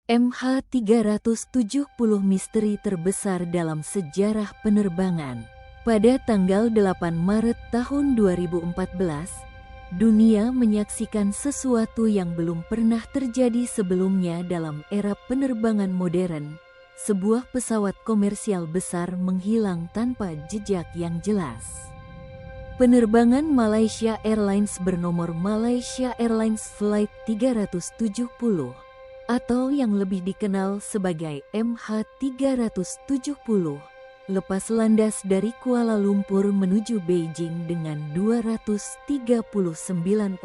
MH370 misteri terbesar dalam sejarah penerbangan. Pada tanggal 8 Maret tahun 2014, dunia menyaksikan sesuatu yang belum pernah terjadi sebelumnya dalam era penerbangan modern. Sebuah pesawat komersial besar menghilang tanpa jejak yang jelas. Penerbangan Malaysia Airlines bernomor Malaysia Airlines Flight 370 atau yang lebih dikenal sebagai MH370 lepas landas dari Kuala Lumpur menuju Beijing dengan 239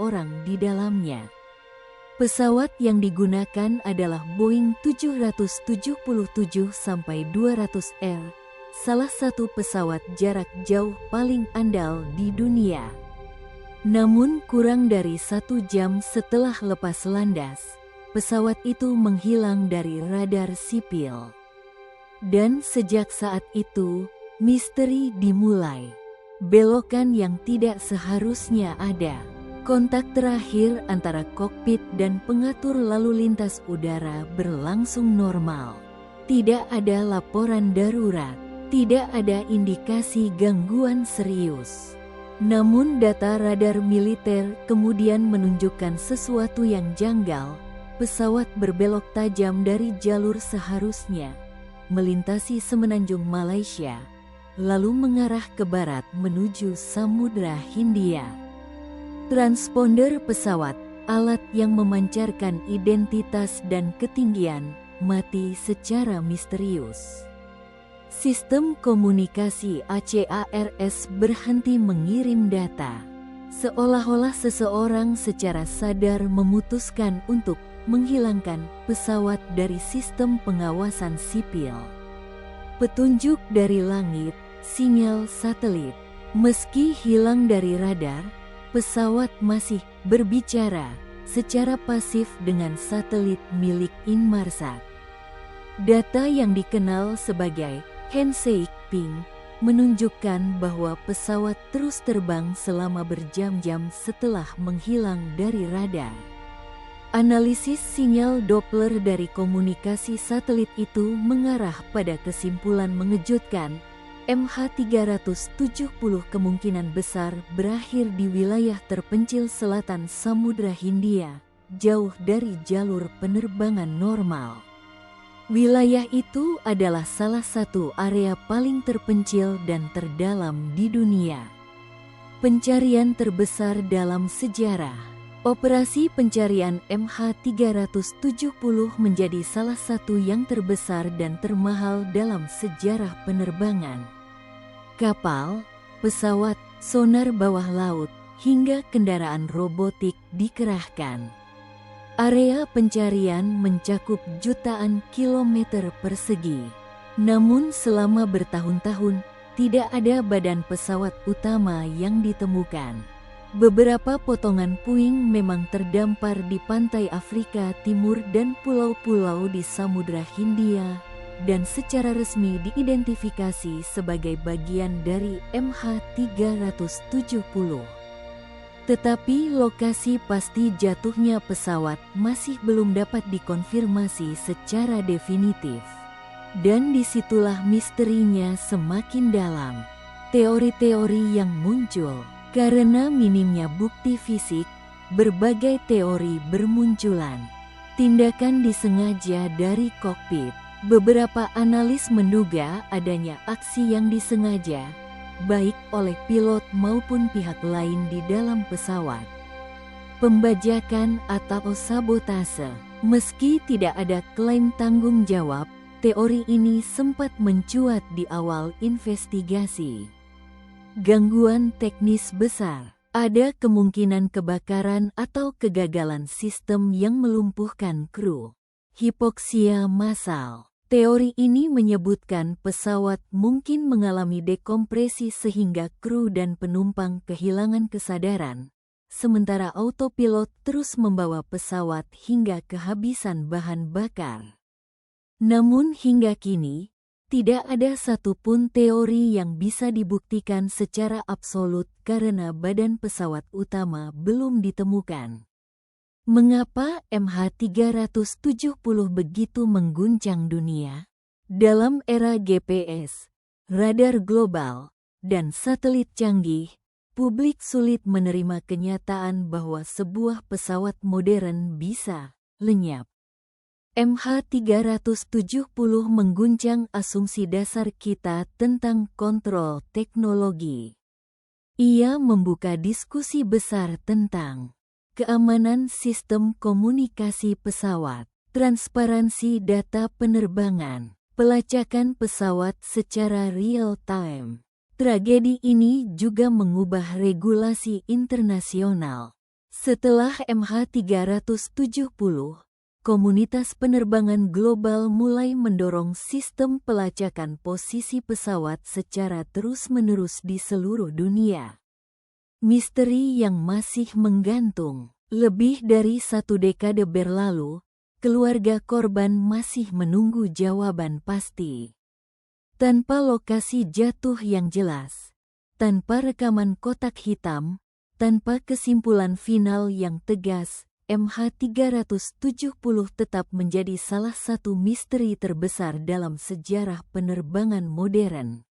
orang di dalamnya. Pesawat yang digunakan adalah Boeing 777-200 Air, salah satu pesawat jarak jauh paling andal di dunia. Namun kurang dari 1 jam setelah lepas landas, pesawat itu menghilang dari radar sipil. Dan sejak saat itu, misteri dimulai. Belokan yang tidak seharusnya ada. Kontak terakhir antara kokpit dan pengatur lalu lintas udara berlangsung normal. Tidak ada laporan darurat. Tidak ada indikasi gangguan serius. Namun data radar militer kemudian menunjukkan sesuatu yang janggal. Pesawat berbelok tajam dari jalur seharusnya, melintasi semenanjung Malaysia, lalu mengarah ke barat menuju Samudra Hindia. Transponder pesawat, alat yang memancarkan identitas dan ketinggian, mati secara misterius. Sistem komunikasi ACARS berhenti mengirim data, seolah-olah seseorang secara sadar memutuskan untuk menghilangkan pesawat dari sistem pengawasan sipil. Petunjuk dari langit, sinyal satelit. Meski hilang dari radar, pesawat masih berbicara secara pasif dengan satelit milik Inmarsat. Data yang dikenal sebagai handshake ping menunjukkan bahwa pesawat terus terbang selama berjam-jam setelah menghilang dari radar. Analisis sinyal Doppler dari komunikasi satelit itu mengarah pada kesimpulan mengejutkan. MH370 kemungkinan besar berakhir di wilayah terpencil selatan Samudra Hindia, jauh dari jalur penerbangan normal. Wilayah itu adalah salah satu area paling terpencil dan terdalam di dunia. Pencarian terbesar dalam sejarah. Operasi pencarian MH370 menjadi salah satu yang terbesar dan termahal dalam sejarah penerbangan. Kapal, pesawat, sonar bawah laut, hingga kendaraan robotik dikerahkan. Area pencarian mencakup jutaan kilometer persegi. Namun selama bertahun-tahun, tidak ada badan pesawat utama yang ditemukan. Beberapa potongan puing memang terdampar di pantai Afrika Timur dan pulau-pulau di Samudra Hindia, dan secara resmi diidentifikasi sebagai bagian dari MH370. Tetapi lokasi pasti jatuhnya pesawat masih belum dapat dikonfirmasi secara definitif. Dan disitulah misterinya semakin dalam. Teori-teori yang muncul. Karena minimnya bukti fisik, berbagai teori bermunculan. Tindakan disengaja dari kokpit. Beberapa analis menduga adanya aksi yang disengaja, baik oleh pilot maupun pihak lain di dalam pesawat. Pembajakan atau sabotase. Meski tidak ada klaim tanggung jawab, teori ini sempat mencuat di awal investigasi. Gangguan teknis besar. Ada kemungkinan kebakaran atau kegagalan sistem yang melumpuhkan kru. Hipoksia massal. Teori ini menyebutkan pesawat mungkin mengalami dekompresi sehingga kru dan penumpang kehilangan kesadaran, sementara autopilot terus membawa pesawat hingga kehabisan bahan bakar. Namun hingga kini, tidak ada satupun teori yang bisa dibuktikan secara absolut karena badan pesawat utama belum ditemukan. Mengapa MH370 begitu mengguncang dunia? Dalam era GPS, radar global, dan satelit canggih, publik sulit menerima kenyataan bahwa sebuah pesawat modern bisa lenyap. MH370 mengguncang asumsi dasar kita tentang kontrol teknologi. Ia membuka diskusi besar tentang keamanan sistem komunikasi pesawat, transparansi data penerbangan, pelacakan pesawat secara real-time. Tragedi ini juga mengubah regulasi internasional. Setelah MH370, komunitas penerbangan global mulai mendorong sistem pelacakan posisi pesawat secara terus-menerus di seluruh dunia. Misteri yang masih menggantung. Lebih dari 1 dekade berlalu, keluarga korban masih menunggu jawaban pasti. Tanpa lokasi jatuh yang jelas, tanpa rekaman kotak hitam, tanpa kesimpulan final yang tegas, MH370 tetap menjadi salah satu misteri terbesar dalam sejarah penerbangan modern.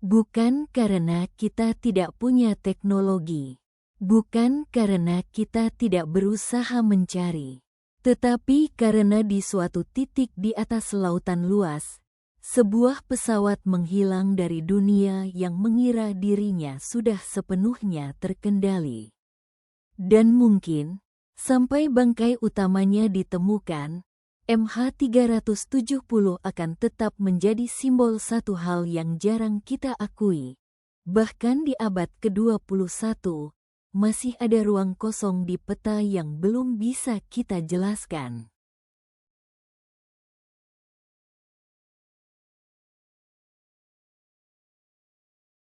Bukan karena kita tidak punya teknologi, bukan karena kita tidak berusaha mencari, tetapi karena di suatu titik di atas lautan luas, sebuah pesawat menghilang dari dunia yang mengira dirinya sudah sepenuhnya terkendali. Dan mungkin, sampai bangkai utamanya ditemukan, MH370 akan tetap menjadi simbol satu hal yang jarang kita akui. Bahkan di abad ke-21, masih ada ruang kosong di peta yang belum bisa kita jelaskan.